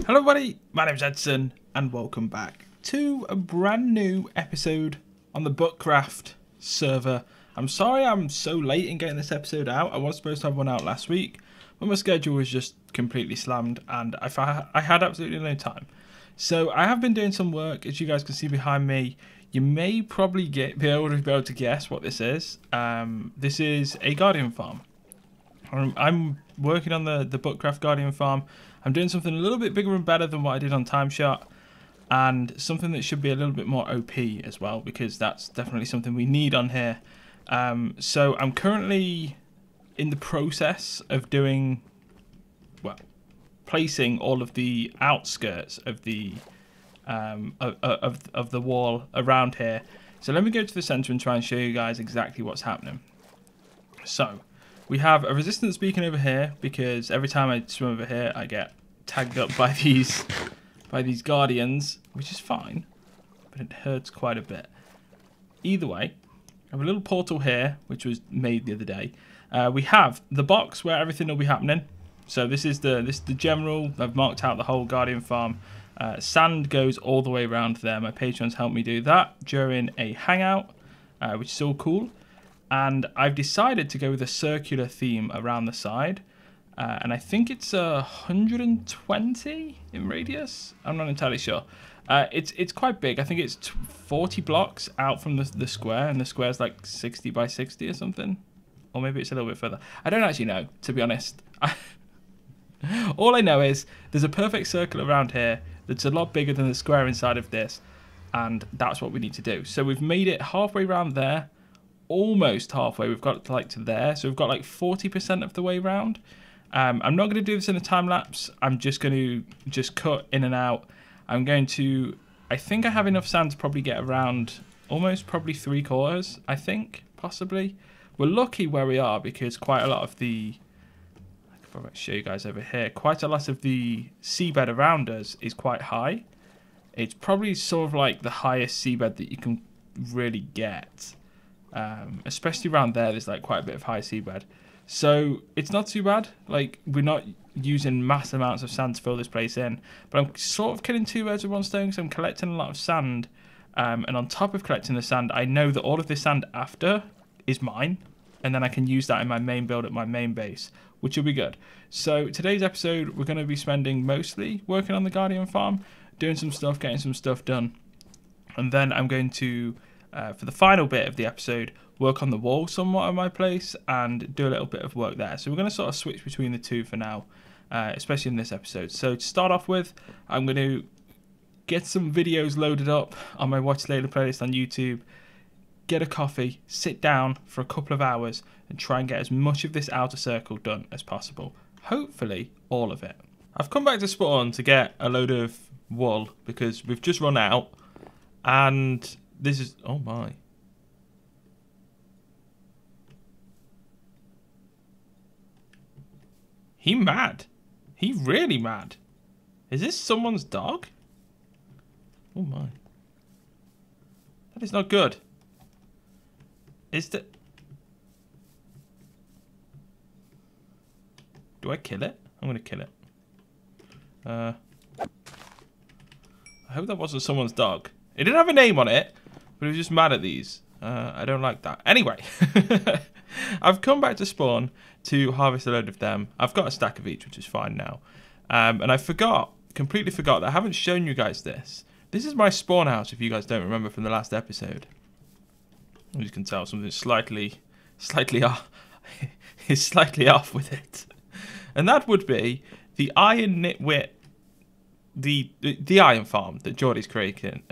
Hello everybody, my name's Edson and welcome back to a brand new episode on the Buttcraft server. I'm sorry I'm so late in getting this episode out. I was supposed to have one out last week, but my schedule was just completely slammed and I had absolutely no time. So I have been doing some work, as you guys can see behind me. You may probably be able to guess what this is. This is a Guardian farm. I'm working on the Buttcraft Guardian farm. I'm doing something a little bit bigger and better than what I did on Timeshot, and something that should be a little bit more OP as well, because that's definitely something we need on here. So I'm currently in the process of doing, well, placing all of the outskirts of the of the wall around here. So let me go to the center and try and show you guys exactly what's happening. So we have a resistance beacon over here, because every time I swim over here I get tagged up by these guardians, which is fine, but it hurts quite a bit. Either way, I have a little portal here which was made the other day. We have the box where everything will be happening. So this is the general. I've marked out the whole Guardian farm. Sand goes all the way around there. My patrons helped me do that during a hangout, which is all cool. And I've decided to go with a circular theme around the side. And I think it's 120 in radius. I'm not entirely sure. It's quite big. I think it's 40 blocks out from the square. And the square's like 60 by 60 or something. Or maybe it's a little bit further. I don't actually know, to be honest. All I know is there's a perfect circle around here that's a lot bigger than the square inside of this. And that's what we need to do. So we've made it halfway around there. Almost halfway. We've got to there, so we've got like 40% of the way round. I'm not going to do this in a time lapse. I'm just going to cut in and out. I'm going to, I think I have enough sand to probably get around almost probably 3/4, I think, possibly. We're lucky where we are, because quite a lot of the, I can probably show you guys over here, quite a lot of the seabed around us is quite high. It's probably sort of like the highest seabed that you can really get. Especially around there's like quite a bit of high seabed, so it's not too bad. Like, we're not using mass amounts of sand to fill this place in, but I'm sort of killing two birds with one stone, because I'm collecting a lot of sand, and on top of collecting the sand, I know that all of this sand after is mine, and then I can use that in my main build at my main base, which will be good. So today's episode, we're going to be spending mostly working on the Guardian farm, doing some stuff, getting some stuff done, and then I'm going to for the final bit of the episode, work on the wall somewhat of my place and do a little bit of work there. So we're going to sort of switch between the two for now, especially in this episode. So to start off with, I'm going to get some videos loaded up on my Watch Later playlist on YouTube, get a coffee, sit down for a couple of hours and try and get as much of this outer circle done as possible. Hopefully all of it. I've come back to spawn to get a load of wool because we've just run out, and this is, oh my. He mad. He really mad. Is this someone's dog? Oh my. That is not good. Is that... Do I kill it? I'm going to kill it. I hope that wasn't someone's dog. It didn't have a name on it, but it was just mad at these. I don't like that. Anyway, I've come back to spawn to harvest a load of them. I've got a stack of each, which is fine now. And I completely forgot that I haven't shown you guys this. This is my spawn house, if you guys don't remember from the last episode. As you can tell, something slightly off is slightly off with it. And that would be the iron nitwit, the iron farm that Geordie's creating.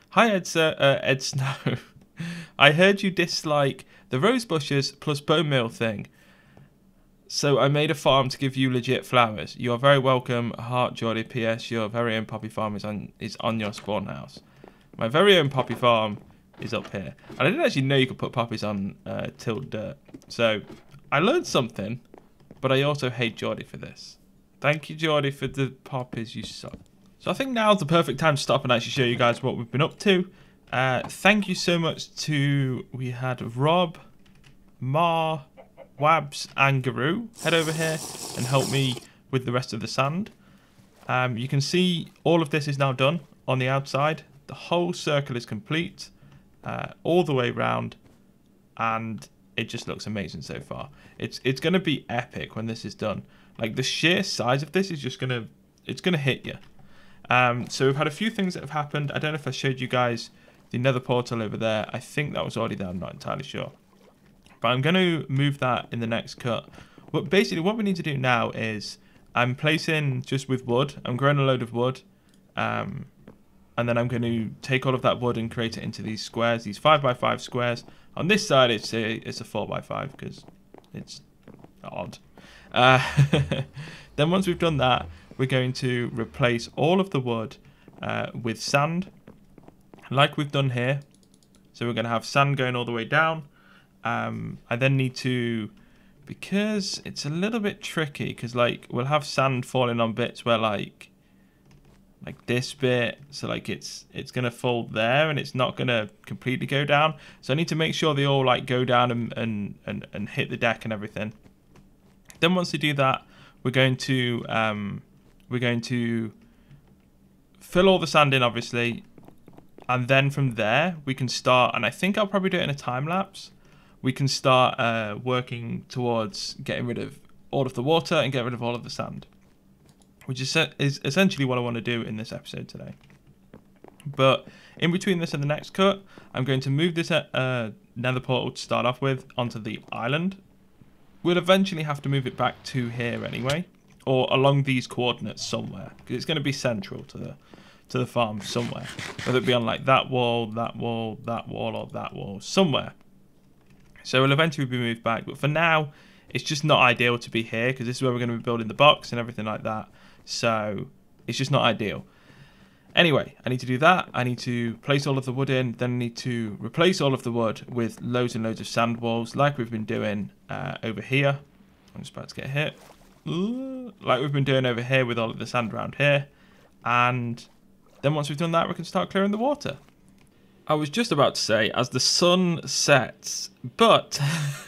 Hi, Ed Snow. I heard you dislike the rose bushes plus bone meal thing, so I made a farm to give you legit flowers. You are very welcome, Heart Geordie. PS, your very own poppy farm is on your spawn house. My very own poppy farm is up here, and I didn't actually know you could put poppies on tilled dirt. So I learned something, but I also hate Geordie for this. Thank you, Geordie, for the poppies. You suck. So I think now's the perfect time to stop and actually show you guys what we've been up to. Thank you so much to, we had Rob, Mar, Wabs and Guru head over here and help me with the rest of the sand. You can see all of this is now done on the outside. The whole circle is complete, all the way around, and it just looks amazing so far. It's going to be epic when this is done. Like, the sheer size of this is just it's gonna hit you. So we've had a few things that have happened. I don't know if I showed you guys the nether portal over there. I think that was already there. I'm not entirely sure. But I'm going to move that in the next cut. But basically what we need to do now is I'm placing just with wood. I'm growing a load of wood. And then I'm going to take all of that wood and create it into these squares, these 5x5 squares. On this side, it's a 4x5 because it's odd. Then once we've done that, we're going to replace all of the wood with sand, like we've done here. So we're going to have sand going all the way down. I then need to, because it's a little bit tricky, because like we'll have sand falling on bits where like this bit, so like it's going to fall there and it's not going to completely go down. So I need to make sure they all like go down and hit the deck and everything. Then once they do that, we're going to fill all the sand in, obviously, and then from there we can start, and I think I'll probably do it in a time lapse. We can start working towards getting rid of all of the water and get rid of all of the sand, which is essentially what I want to do in this episode today. But in between this and the next cut, I'm going to move this nether portal to start off with onto the island. We'll eventually have to move it back to here anyway, or along these coordinates somewhere, because it's going to be central to the farm somewhere, whether it be on like that wall, that wall, that wall, or that wall, somewhere. So it'll eventually be moved back, but for now, it's just not ideal to be here, because this is where we're going to be building the box and everything like that. So it's just not ideal. Anyway, I need to do that. I need to place all of the wood in. Then I need to replace all of the wood with loads and loads of sand walls, like we've been doing over here. I'm just about to get hit. Like we've been doing over here with all of the sand around here. And then once we've done that, we can start clearing the water. I was just about to say, as the sun sets, but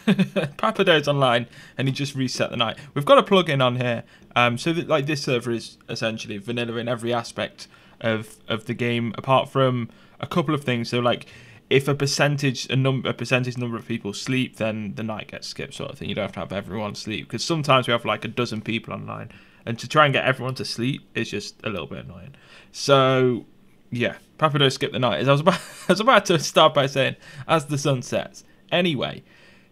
Papado's online and he just reset the night. We've got a plugin on here, so that like this server is essentially vanilla in every aspect of the game, apart from a couple of things. So like, if a percentage number of people sleep, then the night gets skipped, sort of thing. You don't have to have everyone sleep, because sometimes we have like a dozen people online, and to try and get everyone to sleep is just a little bit annoying. So yeah, Papado skipped the night. As I was about to start by saying, as the sun sets. Anyway,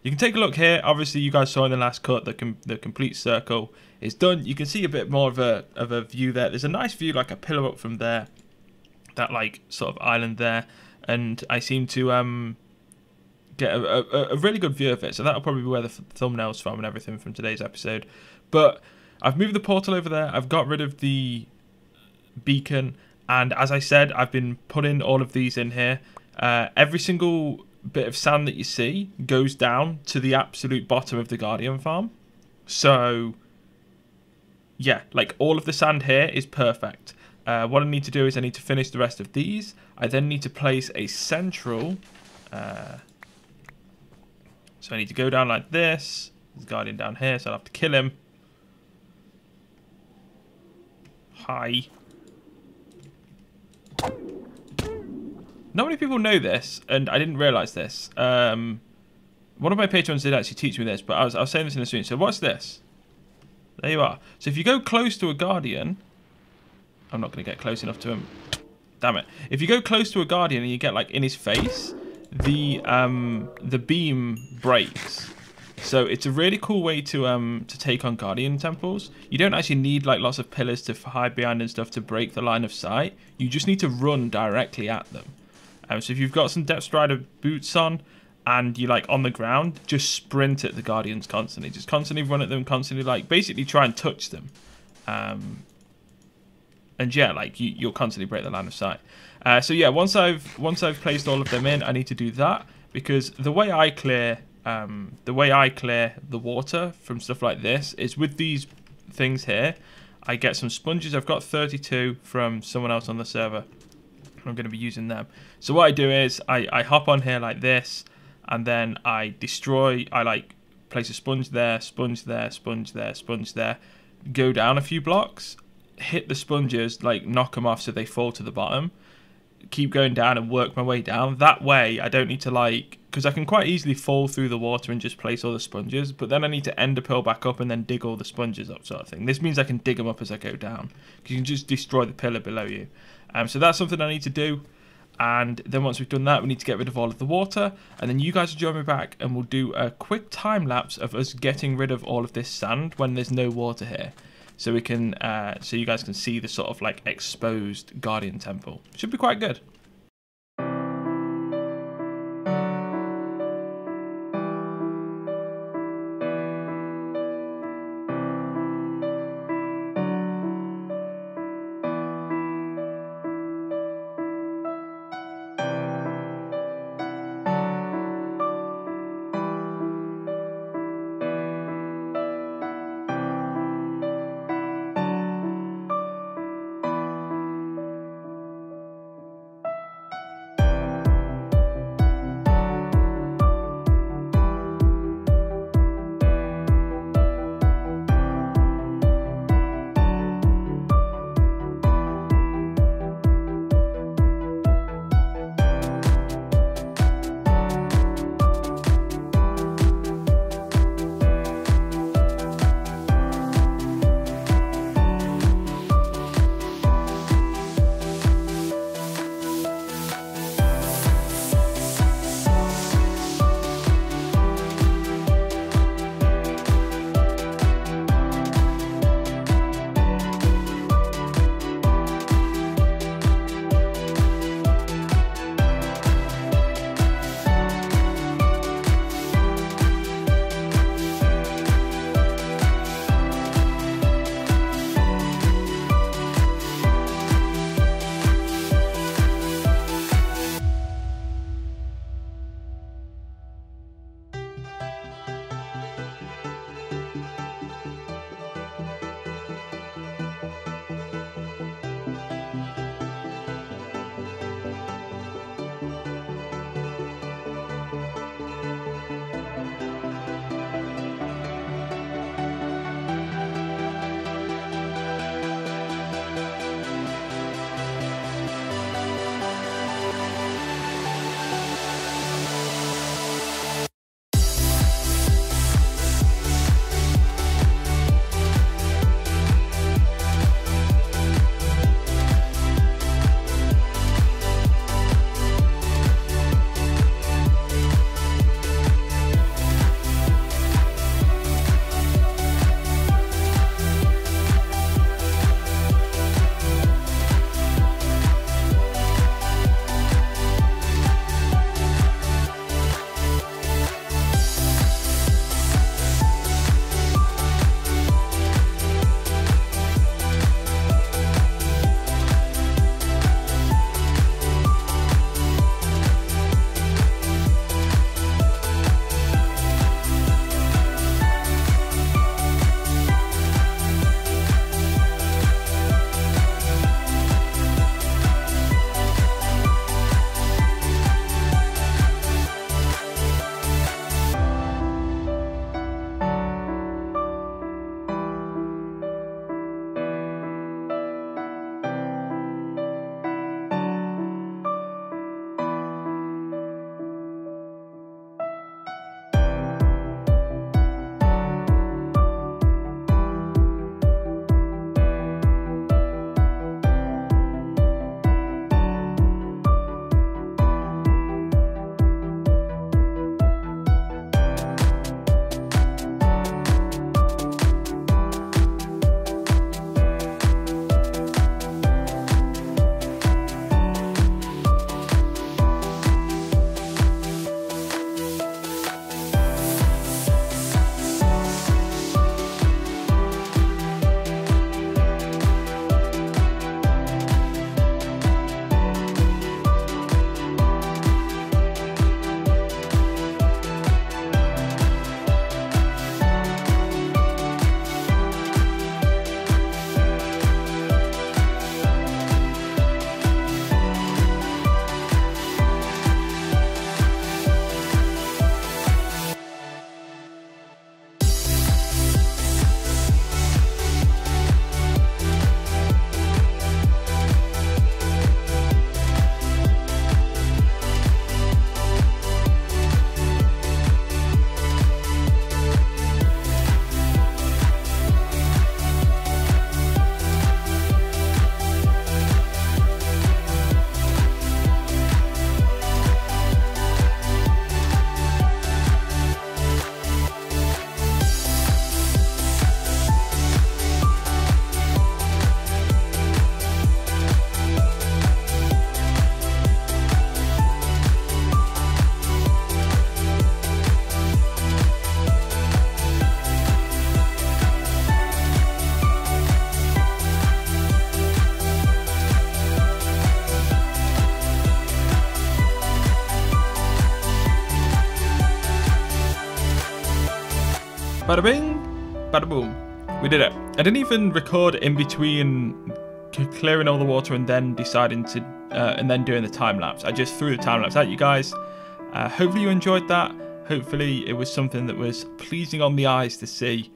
you can take a look here. Obviously, you guys saw in the last cut the complete circle is done. You can see a bit more of a view there. There's a nice view, like a pillar up from there, that like sort of island there, and I seem to get a really good view of it. So that'll probably be where the thumbnail's from and everything from today's episode. But I've moved the portal over there. I've got rid of the beacon. And as I said, I've been putting all of these in here. Every single bit of sand that you see goes down to the absolute bottom of the Guardian farm. So, yeah, like all of the sand here is perfect. What I need to do is I need to finish the rest of these. I then need to place a central. So I need to go down like this. There's a Guardian down here, so I'll have to kill him. Hi. Not many people know this, and I didn't realise this. One of my patrons did actually teach me this, but I was saying this in the stream. So what's this? There you are. So if you go close to a Guardian, I'm not going to get close enough to him. Damn it! If you go close to a Guardian and you get like in his face, the beam breaks. So it's a really cool way to take on Guardian temples. You don't actually need like lots of pillars to hide behind and stuff to break the line of sight. You just need to run directly at them. So if you've got some Depth Strider boots on and you're like on the ground, just sprint at the Guardians constantly. Just constantly run at them, constantly like basically try and touch them. And yeah, like you'll constantly break the line of sight. So yeah, once I've placed all of them in, I need to do that, because the way I clear the water from stuff like this is with these things here. I get some sponges. I've got 32 from someone else on the server. I'm going to be using them. So what I do is I hop on here like this, and then I like place a sponge there, sponge there, sponge there, sponge there, go down a few blocks, hit the sponges, like knock them off so they fall to the bottom, keep going down and work my way down. That way I don't need to like, because I can quite easily fall through the water and just place all the sponges, but then I need to end a pearl back up and then dig all the sponges up, sort of thing. This means I can dig them up as I go down, because you can just destroy the pillar below you. So that's something I need to do. And then once we've done that, we need to get rid of all of the water, and then you guys will join me back and we'll do a quick time lapse of us getting rid of all of this sand when there's no water here, so we can so you guys can see the sort of like exposed Guardian Temple. Should be quite good. Bada bing, bada boom. We did it. I didn't even record in between clearing all the water and then deciding to, and then doing the time lapse. I just threw the time lapse at you guys. Hopefully you enjoyed that. Hopefully it was something that was pleasing on the eyes to see.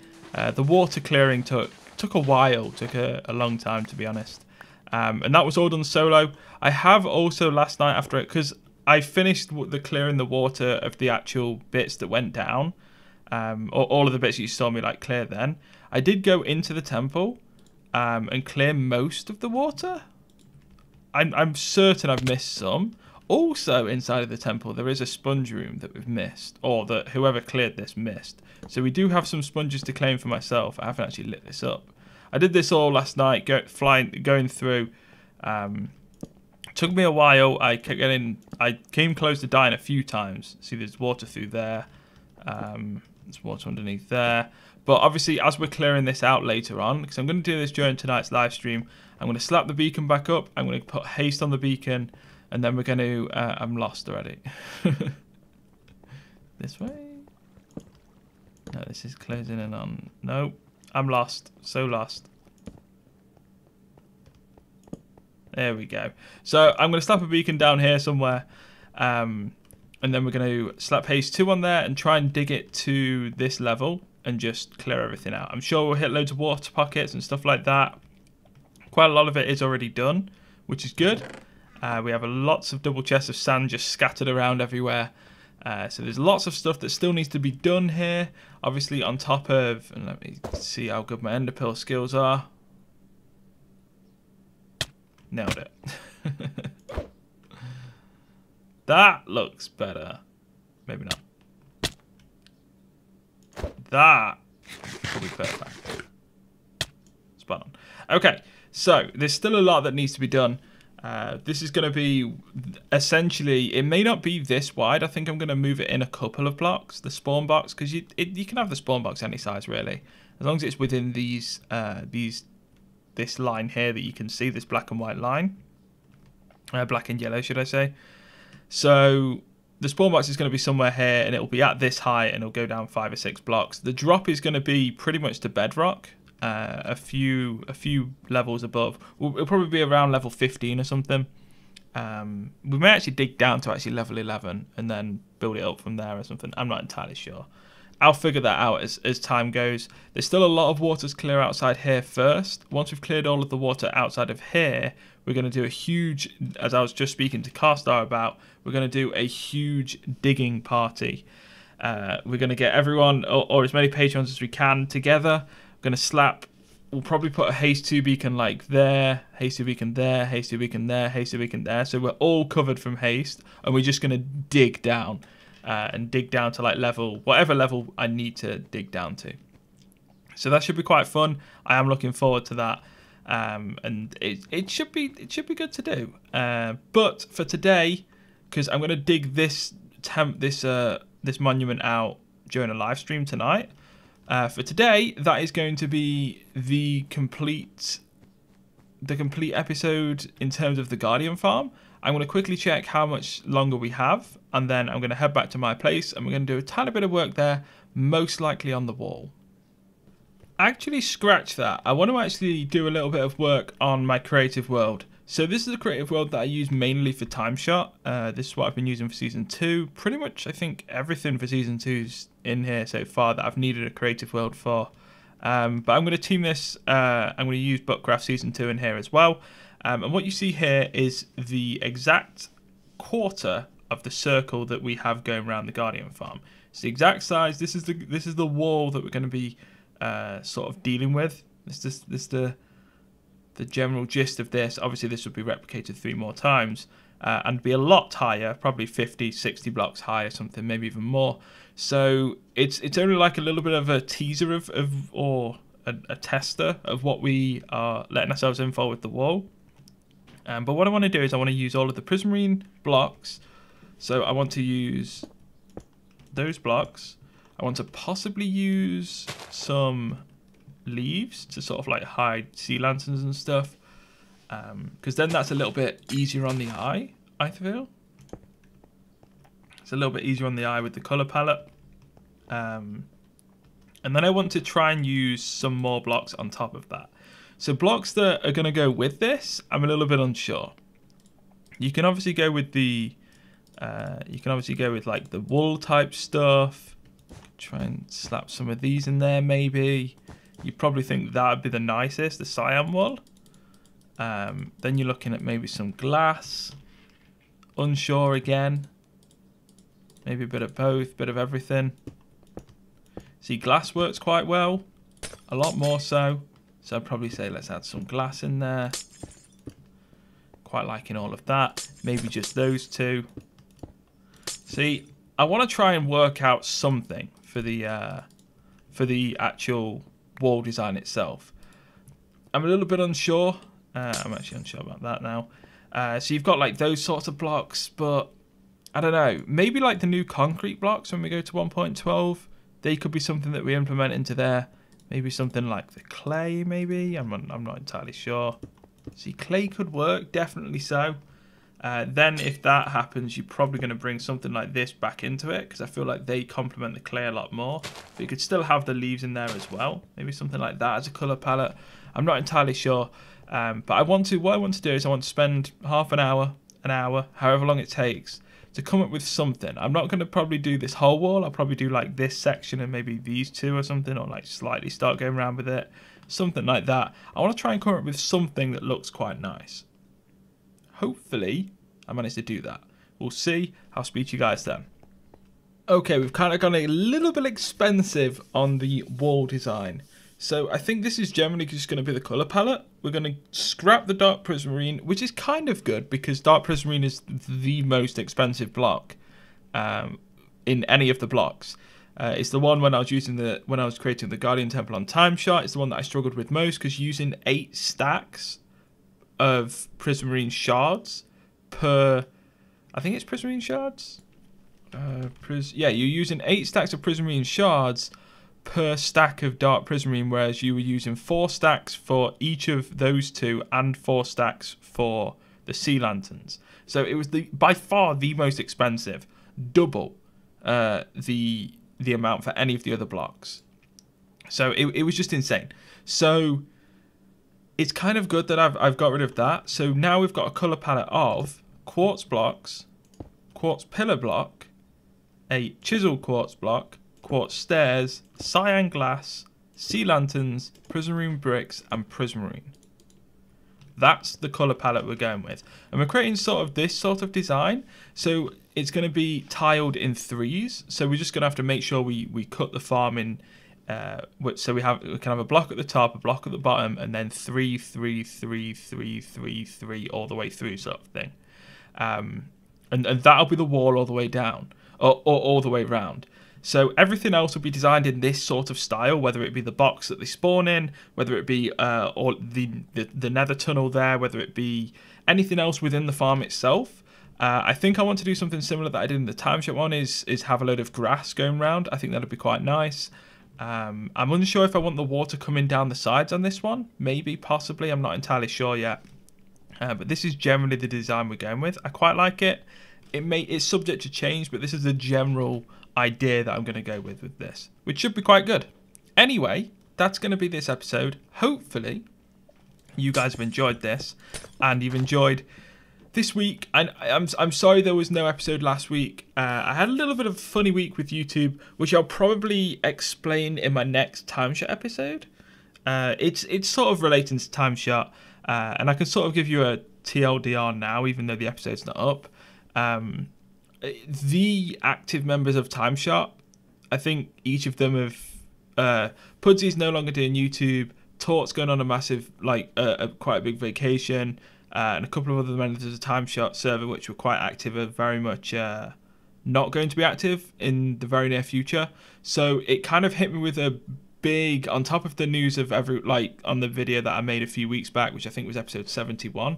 The water clearing took a while, took a long time to be honest. And that was all done solo. I have also last night after it, because I finished the clearing the water of the actual bits that went down, or all of the bits you saw me like clear then. I did go into the temple and clear most of the water. I'm certain I've missed some. Also inside of the temple there is a sponge room that we've missed, or that whoever cleared this missed. So we do have some sponges to claim for myself. I haven't actually lit this up. I did this all last night, going through. Took me a while. I came close to dying a few times. See, there's water through there. There's water underneath there. But obviously, as we're clearing this out later on, because I'm going to do this during tonight's live stream, I'm going to slap the beacon back up. I'm going to put haste on the beacon, and then we're going to. I'm lost already. This way. No, this is closing in on. No, I'm lost. So lost. There we go. So I'm going to slap a beacon down here somewhere. And then we're going to slap haste 2 on there and try and dig it to this level and just clear everything out. I'm sure we'll hit loads of water pockets and stuff like that. Quite a lot of it is already done, which is good. We have lots of double chests of sand just scattered around everywhere. So there's lots of stuff that still needs to be done here. Obviously on top of, and let me see how good my ender pearl skills are. Nailed it. That looks better. Maybe not. That will be perfect. Spot on. Okay, so there's still a lot that needs to be done. This is going to be essentially, it may not be this wide. I think I'm going to move it in a couple of blocks, the spawn box, because you can have the spawn box any size really, as long as it's within this line here that you can see, this black and white line, black and yellow should I say. So the spawn box is going to be somewhere here, and it'll be at this height, and it'll go down 5 or 6 blocks. The drop is going to be pretty much to bedrock. A few levels above. It'll probably be around level 15 or something. We may actually dig down to actually level 11 and then build it up from there or something. I'm not entirely sure. I'll figure that out as time goes. There's still a lot of water to clear outside here first. Once we've cleared all of the water outside of here, we're going to do a huge, as I was just speaking to Carstar about, we're going to do a huge digging party. We're going to get everyone, or as many patrons as we can together. Going to slap, we'll probably put a haste 2 beacon like there, haste 2 beacon there, haste 2 beacon there, haste 2 beacon there. So we're all covered from haste, and we're just going to dig down and dig down to like level, whatever level I need to dig down to. So that should be quite fun. I am looking forward to that, and it should be good to do. But for today, because I'm going to dig this monument out during a live stream tonight. For today, that is going to be the complete episode in terms of the Guardian farm. I'm going to quickly check how much longer we have, and then I'm going to head back to my place, and we're going to do a tiny bit of work there, most likely on the wall. Actually, scratch that. I want to actually do a little bit of work on my creative world. So this is a creative world that I use mainly for Time Shot. This is what I've been using for Season 2. Pretty much, I think, everything for Season 2's in here so far that I've needed a creative world for. But I'm going to team this. I'm going to use Buttcraft Season 2 in here as well. And what you see here is the exact quarter of the circle that we have going around the Guardian farm. It's the exact size. This is the wall that we're going to be sort of dealing with. This is the general gist of this. Obviously this would be replicated 3 more times and be a lot higher, probably 50, 60 blocks high or something, maybe even more. So it's only like a little bit of a teaser or a tester of what we are letting ourselves in for with the wall. But what I want to do is I want to use all of the prismarine blocks. So I want to use those blocks. I want to possibly use some leaves to sort of like hide sea lanterns and stuff, because then that's a little bit easier on the eye, I feel. It's a little bit easier on the eye with the color palette. And then I want to try and use some more blocks on top of that. So blocks that are going to go with this, I'm a little bit unsure. You can obviously go with the, like the wool type stuff. Try and slap some of these in there maybe. You probably think that would be the nicest, the cyan wool. Then you're looking at maybe some glass. Unsure again. Maybe a bit of both, bit of everything. See, glass works quite well. A lot more so. So I'd probably say let's add some glass in there. Quite liking all of that. Maybe just those two. See, I want to try and work out something for the actual wall design itself. I'm a little bit unsure. I'm actually unsure about that now. So you've got like those sorts of blocks, but I don't know. Maybe like the new concrete blocks when we go to 1.12, they could be something that we implement into there. Maybe something like the clay, maybe. I'm not entirely sure. See, clay could work, definitely so. Then if that happens, you're probably going to bring something like this back into it, because I feel like they complement the clay a lot more. But you could still have the leaves in there as well. Maybe something like that as a colour palette. I'm not entirely sure. But what I want to do is I want to spend half an hour, however long it takes, to come up with something. I'm not going to probably do this whole wall. I'll probably do like this section and maybe these two or something, or like slightly start going around with it. Something like that. I want to try and come up with something that looks quite nice. Hopefully, I managed to do that. We'll see. I'll speak to you guys then. Okay, we've kind of gone a little bit expensive on the wall design. So I think this is generally just going to be the colour palette. We're going to scrap the dark prismarine, which is kind of good because dark prismarine is the most expensive block in any of the blocks. It's the one when I was creating the Guardian Temple on Timeshot. It's the one that I struggled with most because using 8 stacks of prismarine shards per, I think it's prismarine shards. Yeah, you're using 8 stacks of prismarine shards per stack of dark prismarine, whereas you were using 4 stacks for each of those two and 4 stacks for the sea lanterns. So it was by far the most expensive, double the amount for any of the other blocks. So it was just insane. So it's kind of good that I've got rid of that. So now we've got a color palette of quartz blocks, quartz pillar block, a chisel quartz block, quartz stairs, cyan glass, sea lanterns, prismarine bricks, and prismarine. That's the colour palette we're going with. And we're creating sort of this sort of design. So it's going to be tiled in 3s. So we're just going to have to make sure we cut the farm in. So we can have a block at the top, a block at the bottom, and then 3, 3, 3, 3, 3, 3 all the way through sort of thing. And that'll be the wall all the way down, or all the way around. So everything else will be designed in this sort of style, whether it be the box that they spawn in, whether it be or the nether tunnel there, whether it be anything else within the farm itself. I think I want to do something similar that I did in the Timeshot one, is have a load of grass going around. I think that'd be quite nice. I'm unsure if I want the water coming down the sides on this one. Maybe, possibly. I'm not entirely sure yet. But this is generally the design we're going with. I quite like it. It's subject to change, but this is the general idea that I'm going to go with this, which should be quite good. Anyway, that's going to be this episode. Hopefully you guys have enjoyed this and you've enjoyed this week. And I'm sorry there was no episode last week. I had a little bit of a funny week with YouTube, which I'll probably explain in my next Timeshot episode. It's sort of relating to Timeshot, and I can sort of give you a TLDR now, even though the episode's not up. The active members of Timeshot, I think each of them have Pudsy's no longer doing YouTube, Tort's going on a massive, quite a big vacation, and a couple of other members of the Timeshot server, which were quite active, are very much not going to be active in the very near future. So it kind of hit me with a big, on top of the news of on the video that I made a few weeks back, which I think was episode 71.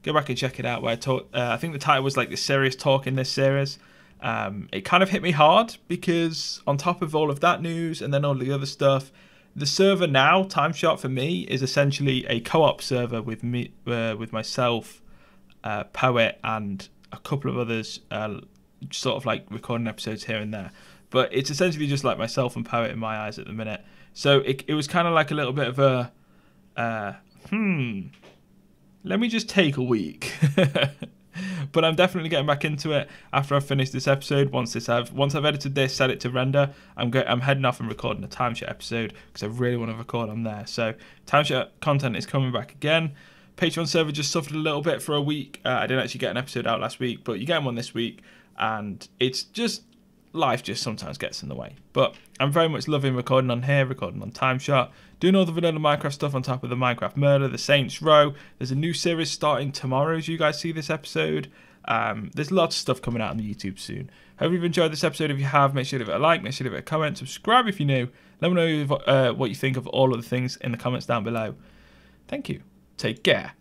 Go back and check it out, where I talk. I think the title was like the serious talk in this series. It kind of hit me hard because on top of all of that news and then all the other stuff, the server now, Timeshot for me, is essentially a co-op server with me, with myself, Poet, and a couple of others, sort of like recording episodes here and there. but it's essentially just like myself and Poet in my eyes at the minute. So it was kind of like a little bit of a, let me just take a week. But I'm definitely getting back into it after I've finished this episode. Once I've edited this, set it to render, I'm heading off and recording a timeshare episode because I really want to record on there. So timeshare content is coming back again. Patreon server just suffered a little bit for a week. I didn't actually get an episode out last week, but you get one this week, and it's just life just sometimes gets in the way. But I'm very much loving recording on here, recording on Timeshare, doing all the vanilla Minecraft stuff on top of the Minecraft Murder, the Saints Row. There's a new series starting tomorrow as you guys see this episode. There's lots of stuff coming out on the YouTube soon. Hope you've enjoyed this episode. If you have, make sure to leave it a like, make sure to leave it a comment, subscribe if you're new. Let me know what you think of all of the things in the comments down below. Thank you. Take care.